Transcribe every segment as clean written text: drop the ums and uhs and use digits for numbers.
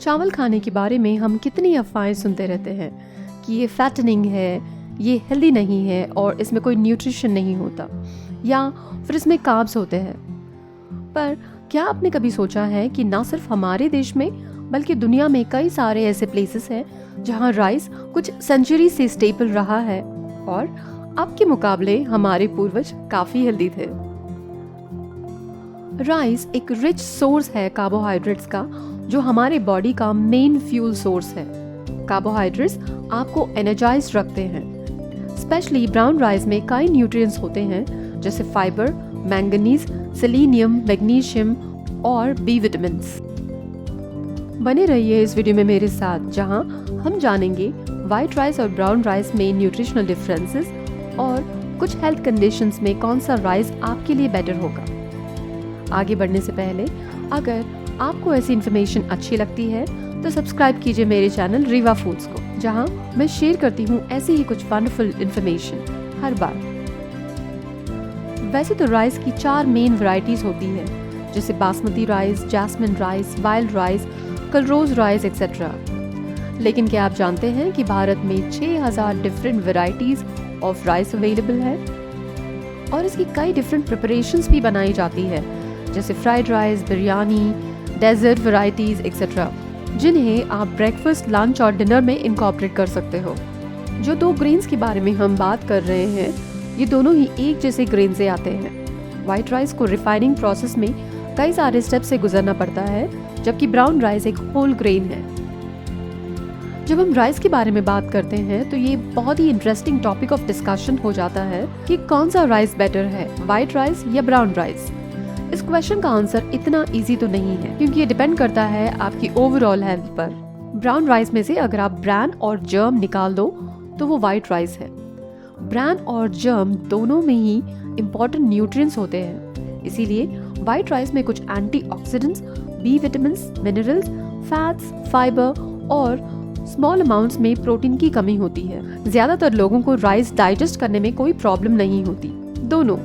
चावल खाने के बारे में हम कितनी अफवाहें सुनते रहते हैं कि ये फैटनिंग है, ये हेल्दी नहीं है और इसमें कोई न्यूट्रिशन नहीं होता, या फिर इसमें कार्ब्स होते हैं। पर क्या आपने कभी सोचा है कि ना सिर्फ हमारे देश में बल्कि दुनिया में कई सारे ऐसे प्लेसेस हैं जहां राइस कुछ सेंचुरी से स्टेपल रहा है और अब के मुकाबले हमारे पूर्वज काफी हेल्दी थे। राइस एक रिच सोर्स है कार्बोहाइड्रेट्स का, जो हमारे बॉडी का मेन फ्यूल सोर्स है। कार्बोहाइड्रेट्स आपको एनर्जाइज रखते हैं। स्पेशली ब्राउन राइस में कई न्यूट्रिएंट्स होते हैं जैसे फाइबर, मैंगनीज, सेलेनियम, मैग्नीशियम और बी विटामिन्स। बने रहिए इस वीडियो में मेरे साथ, जहां हम जानेंगे वाइट राइस और ब्राउन राइस में न्यूट्रिशनल डिफरेंसेस और कुछ हेल्थ कंडीशंस में कौन सा राइस आपके लिए बेटर होगा। आगे बढ़ने से पहले अगर आपको ऐसी इन्फॉर्मेशन अच्छी लगती है तो सब्सक्राइब कीजिए मेरे चैनल रीवा फूड्स को, जहां मैं शेयर करती हूँ ऐसी ही कुछ वंडरफुल इन्फॉर्मेशन हर बार। वैसे तो राइस की 4 मेन वैरायटीज होती है, जैसे basmati rice, jasmine rice, wild rice, Calrose rice etcetera. लेकिन क्या आप जानते हैं कि भारत में 6000 different varieties of rice available है और इसकी कई डिफरेंट प्रिपरेशंस भी बनाई जाती है, जैसे fried rice, biryani, dessert varieties etcetera, जिन्हें आप ब्रेकफास्ट, लंच और डिनर में इनकॉर्पोरेट कर सकते हो। जो 2 ग्रेन्स के बारे में हम बात कर रहे हैं, ये दोनों ही एक जैसे ग्रेन से आते हैं। व्हाइट राइस को रिफाइनिंग प्रोसेस में कई सारे स्टेप से गुजरना पड़ता है, जबकि ब्राउन राइस एक होल ग्रेन है। जब हम राइस के बारे में बात करते हैं तो ये बहुत ही इंटरेस्टिंग टॉपिक ऑफ डिस्कशन हो जाता है कि कौन सा राइस बेटर है, व्हाइट राइस या ब्राउन राइस। इस क्वेश्चन का आंसर इतना इजी तो नहीं है, क्योंकि ये डिपेंड करता है आपकी ओवरऑल हेल्थ पर। ब्राउन राइस में से अगर आप ब्रैन और जर्म निकाल दो तो वो व्हाइट राइस है। ब्रैन और जर्म दोनों में ही इम्पोर्टेंट न्यूट्रिएंट्स होते हैं, इसीलिए व्हाइट राइस में कुछ antioxidants, B vitamins, minerals, fats, fibre और स्मॉल अमाउंट्स में प्रोटीन की कमी होती है। ज्यादातर लोगों को राइस डाइजेस्ट करने में कोई प्रॉब्लम नहीं होती। दोनों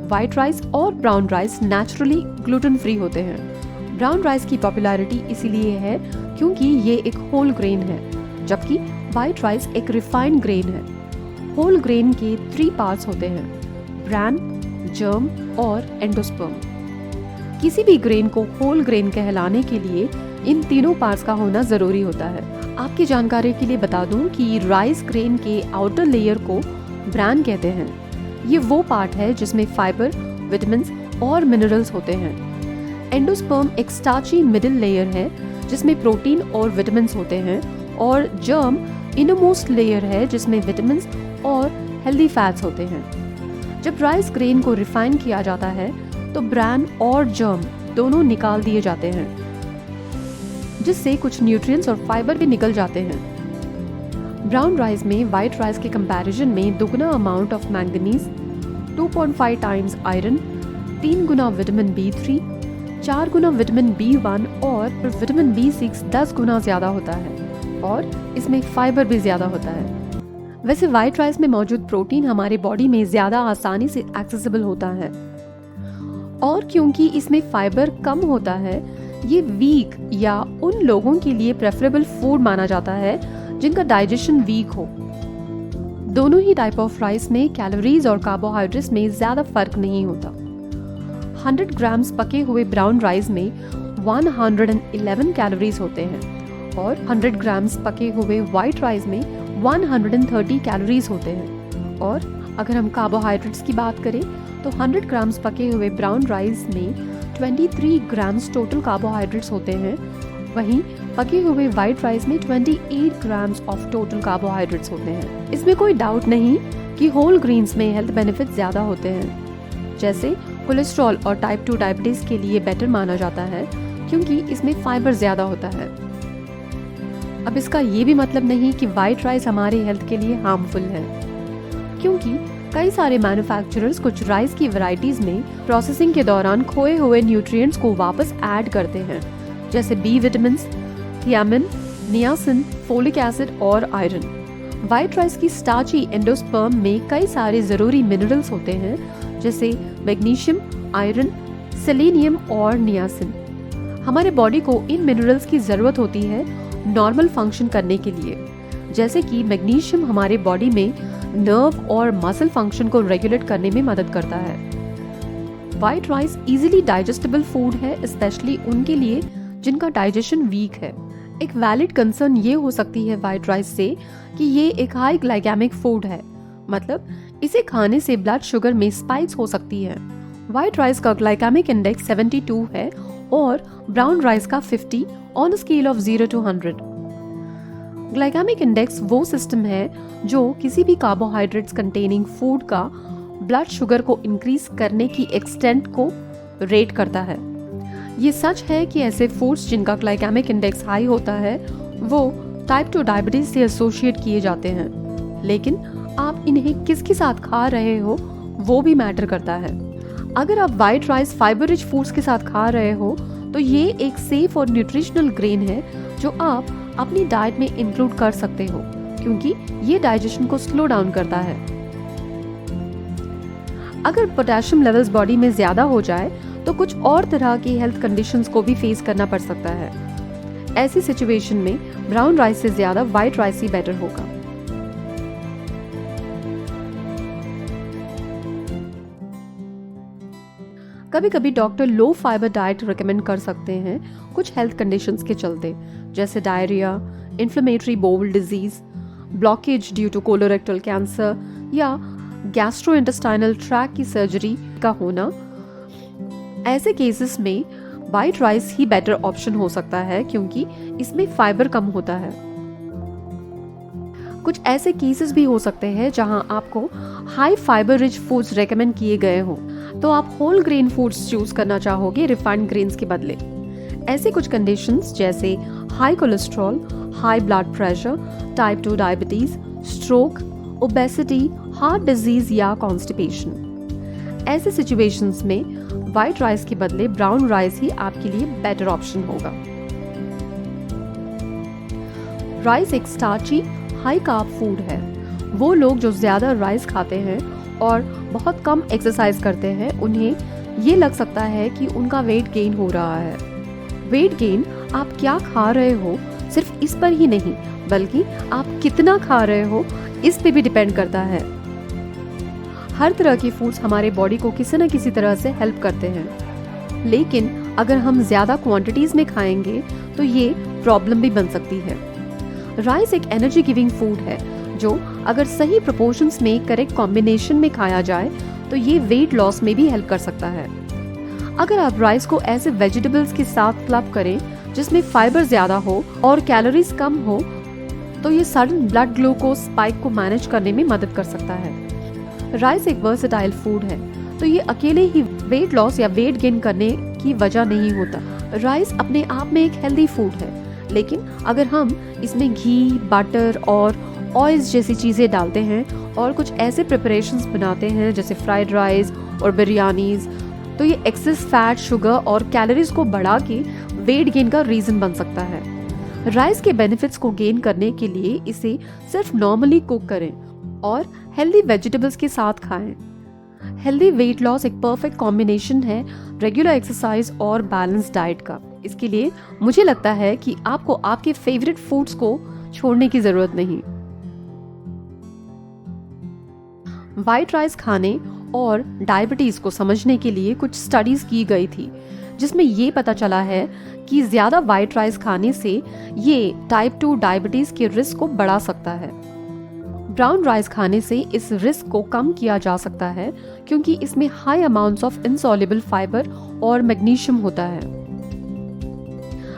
व्हाइट राइस और brown rice naturally gluten free होते हैं। ब्राउन राइस की पॉपुलैरिटी इसीलिए है क्योंकि ये एक होल ग्रेन है, जबकि व्हाइट राइस एक रिफाइंड ग्रेन है। होल ग्रेन के 3 पार्ट्स होते हैं, ब्रैन, जर्म और एंडोस्पर्म। किसी भी ग्रेन को होल ग्रेन कहलाने के लिए इन तीनों पार्ट्स का होना जरूरी होता है। आपकी जानकारी के लिए बता दूं कि राइस ग्रेन के आउटर लेयर को ब्रैन कहते हैं। ये वो पार्ट है जिसमें फाइबर, विटामिन्स और मिनरल्स होते हैं। एंडोस्पर्म एक स्टार्ची मिडिल लेयर है जिसमें प्रोटीन और विटामिन्स होते हैं, और जर्म इनरमोस्ट लेयर है जिसमें विटामिन्स और हेल्दी फैट्स होते हैं। जब राइस ग्रेन को रिफाइन किया जाता है तो ब्रैन और जर्म दोनों निकाल दिए जाते हैं, जिससे कुछ न्यूट्रिएंट्स और फाइबर भी निकल जाते हैं। ब्राउन राइस में व्हाइट राइस के कंपैरिजन में दुगना amount of manganese, 2.5 times iron, 3 Guna vitamin B3, 4 Guna vitamin B1 और विटामिन B6 10 गुना ज्यादा होता है, और इसमें फाइबर भी ज्यादा होता है। वैसे व्हाइट राइस में मौजूद प्रोटीन हमारे बॉडी में ज्यादा आसानी से एक्सेसिबल होता है, और क्योंकि इसमें फाइबर कम होता है, ये वीक या उन लोगों के लिए प्रेफरेबल फूड माना जाता है जिनका डाइजेशन वीक हो। दोनों ही टाइप ऑफ राइस में कैलोरीज और कार्बोहाइड्रेट्स में ज्यादा फर्क नहीं होता। 100 ग्राम्स पके हुए ब्राउन राइस में 111 कैलोरीज होते हैं, और 100 ग्राम्स पके हुए व्हाइट राइस में 130 कैलोरीज होते हैं। और अगर हम कार्बोहाइड्रेट्स की बात करें तो 100 ग्राम्स पके हुए ब्राउन राइस में 23 ग्राम्स टोटल कार्बोहाइड्रेट्स होते हैं, वहीं पके हुए व्हाइट राइस में 28 ग्राम्स ऑफ टोटल कार्बोहाइड्रेट्स होते हैं। इसमें कोई डाउट नहीं कि होल ग्रेन्स में हेल्थ बेनिफिट ज्यादा होते हैं, जैसे कोलेस्ट्रॉल और टाइप 2 डायबिटीज के लिए बेटर माना जाता है क्योंकि इसमें फाइबर ज्यादा होता है। अब इसका ये भी मतलब नहीं कि व्हाइट राइस हमारे हेल्थ के लिए हार्मफुल है, क्योंकि कई सारे मैन्युफैक्चरर्स कुछ राइस की वैरायटीज में प्रोसेसिंग के दौरान खोए हुए न्यूट्रिएंट्स को वापस ऐड करते हैं, जैसे B vitamins, thiamine, niacin, folic acid और आयरन। व्हाइट राइस की स्टार्ची एंडोस्पर्म में कई सारे जरूरी मिनरल्स होते हैं, जैसे मैग्नीशियम, आयरन, सेलेनियम और नियासिन। हमारे बॉडी को इन मिनरल्स की ज़रूरत होती है नॉर्मल फंक्शन करने के लिए, जैसे कि मैग्नीशियम हमारे बॉडी में नर्व और मसल फंक्शन को रेगुलेट करने में मदद करता है। White rice easily digestible food है, स्पेशली उनके लिए जिनका डाइजेशन वीक है। एक वैलिड कंसर्न ये हो सकती है वाइट राइस से कि ये एक हाई ग्लाइकेमिक फूड है, मतलब इसे खाने से ब्लड शुगर में स्पाइक्स हो सकती है। वाइट राइस का ग्लाइकेमिक इंडेक्स 72 है और ब्राउन राइस का 50 on a scale of 0 to 100। Glycaemic index वो सिस्टम है जो किसी भी कार्बोहाइड्रेट्स कंटेनिंग फूड का ब्लड शुगर को इंक्रीज करने की एक्सटेंट को रेट करता है। ये सच है कि ऐसे फूड्स जिनका ग्लाइकेमिक इंडेक्स हाई होता है वो टाइप 2 डायबिटीज से एसोसिएट किए जाते हैं, लेकिन आप इन्हें किसके साथ खा रहे हो वो भी मैटर करता है। अगर आप white rice fibre rich foods के साथ खा रहे हो तो ये एक सेफ और न्यूट्रिशनल ग्रेन है जो आप अपनी डाइट में इंक्लूड कर सकते हो, क्योंकि ये डाइजेशन को स्लो डाउन करता है। अगर पोटेशियम लेवल्स बॉडी में ज्यादा हो जाए तो कुछ और तरह की हेल्थ कंडीशंस को भी फेस करना पड़ सकता है। ऐसी सिचुएशन में ब्राउन राइस से ज्यादा वाइट राइस ही बेटर होगा। कभी कभी doctor low fibre diet recommend कर सकते हैं कुछ हेल्थ कंडीशंस के चलते, जैसे diarrhoea, inflammatory bowel disease, blockage due to colorectal cancer या गैस्ट्रोइंटेस्टाइनल ट्रैक की सर्जरी का होना। ऐसे केसेस में वाइट राइस ही बेटर ऑप्शन हो सकता है क्योंकि इसमें फाइबर कम होता है। कुछ ऐसे केसेस भी हो सकते हैं जहां आपको high fibre rich foods recommend किए गए हों, तो आप होल ग्रेन फूड्स चूज करना चाहोगे रिफाइंड ग्रेन्स के बदले। ऐसे कुछ कंडीशंस जैसे high cholesterol, high blood pressure, type 2 diabetes, stroke, obesity, heart disease या कॉन्स्टिपेशन। ऐसे सिचुएशंस में वाइट राइस के बदले ब्राउन राइस ही आपके लिए बेटर ऑप्शन होगा। राइस एक स्टार्ची हाई कार्ब फूड है। वो लोग जो ज्यादा राइस खाते हैं और बहुत कम एक्सरसाइज करते हैं, उन्हें ये लग सकता है कि उनका वेट गेन हो रहा है। वेट गेन आप क्या खा रहे हो सिर्फ इस पर ही नहीं, बल्कि आप कितना खा रहे हो इस पे भी डिपेंड करता है। हर तरह की फूड्स हमारे बॉडी को किसी न किसी तरह से हेल्प करते हैं, लेकिन अगर हम ज्यादा क्वांटिटीज में खाएंगे तो ये प्रॉब्लम भी बन सकती है। राइस एक एनर्जी गिविंग फूड है जो अगर सही प्रोपोर्शंस में करेक्ट कॉम्बिनेशन में खाया जाए तो ये वेट लॉस में भी हेल्प कर सकता है। अगर आप राइस को ऐसे वेजिटेबल्स के साथ क्लब करें जिसमें फाइबर ज्यादा हो और कैलोरीज कम हो तो ये सडन ब्लड ग्लूकोज स्पाइक को मैनेज करने में मदद कर सकता है। राइस एक वर्सेटाइल फूड है, तो ये अकेले ही वेट लॉस या वेट गेन करने की वजह नहीं होता। राइस अपने आप में एक हेल्दी फूड है, लेकिन अगर हम इसमें घी, बटर और ऑयल्स जैसी चीजें डालते हैं और कुछ ऐसे प्रिपरेशंस बनाते हैं जैसे फ्राइड राइस और बिरयानीज, तो ये एक्सेस फैट, शुगर और कैलोरीज को बढ़ा के वेट गेन का रीजन बन सकता है। राइस के बेनिफिट्स को गेन करने के लिए इसे सिर्फ नॉर्मली कुक करें और हेल्दी वेजिटेबल्स के साथ खाएं। हेल्दी वेट लॉस एक परफेक्ट कॉम्बिनेशन है रेगुलर एक्सरसाइज और बैलेंस डाइट का। इसके लिए मुझे लगता है कि आपको आपके फेवरेट फूड्स को छोड़ने की जरूरत नहीं। व्हाइट राइस खाने और डायबिटीज को समझने के लिए कुछ स्टडीज की गई थी, जिसमें ये पता चला है कि ज्यादा व्हाइट राइस खाने से ये टाइप 2 डायबिटीज के रिस्क को बढ़ा सकता है। ब्राउन राइस खाने से इस रिस्क को कम किया जा सकता है क्योंकि इसमें high amounts of insoluble fibre और मैग्नीशियम होता है।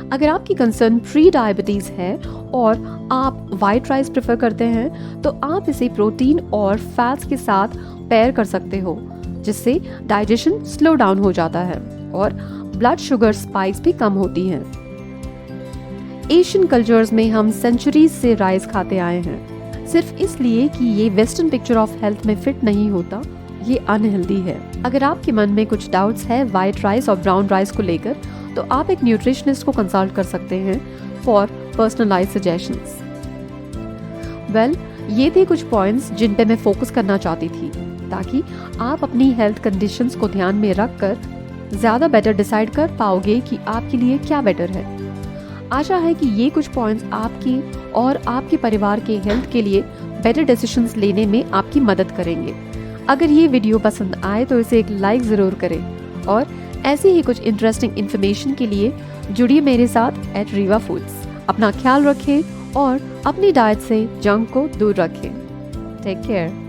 अगर आपकी कंसर्न प्री डायबिटीज है और आप व्हाइट राइस प्रेफर करते हैं तो आप इसे प्रोटीन और फैट्स के साथ पेयर कर सकते हो, जिससे डाइजेशन स्लो डाउन हो जाता है और ब्लड शुगर स्पाइक्स भी कम होती हैं। एशियन कल्चर्स में हम सेंचुरीज से राइस खाते आए हैं, सिर्फ इसलिए कि ये वेस्टर्न पिक्चर ऑफ हेल्थ में फिट नहीं होता, ये अनहेल्दी है। अगर आपके मन में कुछ डाउट्स है व्हाइट राइस और ब्राउन राइस को लेकर, तो आप एक न्यूट्रिशनिस्ट को कंसल्ट कर सकते हैं फॉर पर्सनलाइज्ड सजेशंस। वेल, ये थे कुछ पॉइंट्स जिन पे मैं फोकस करना चाहती थी, ताकि आप अपनी हेल्थ कंडीशंस को ध्यान में रखकर ज़्यादा बेटर डिसाइड कर पाओगे कि आपके लिए क्या बेटर है। आशा है कि ये कुछ पॉइंट्स आपकी और आपके परिवार के हेल्थ के लिए बेटर डिसीजंस लेने में आपकी मदद करेंगे। अगर ये वीडियो पसंद आए तो इसे एक लाइक ज़रूर करें और ऐसी ही कुछ इंटरेस्टिंग इन्फॉर्मेशन के लिए जुड़िए मेरे साथ @रीवा फूड्स। अपना ख्याल रखें और अपनी डाइट से जंक को दूर रखें। Take care.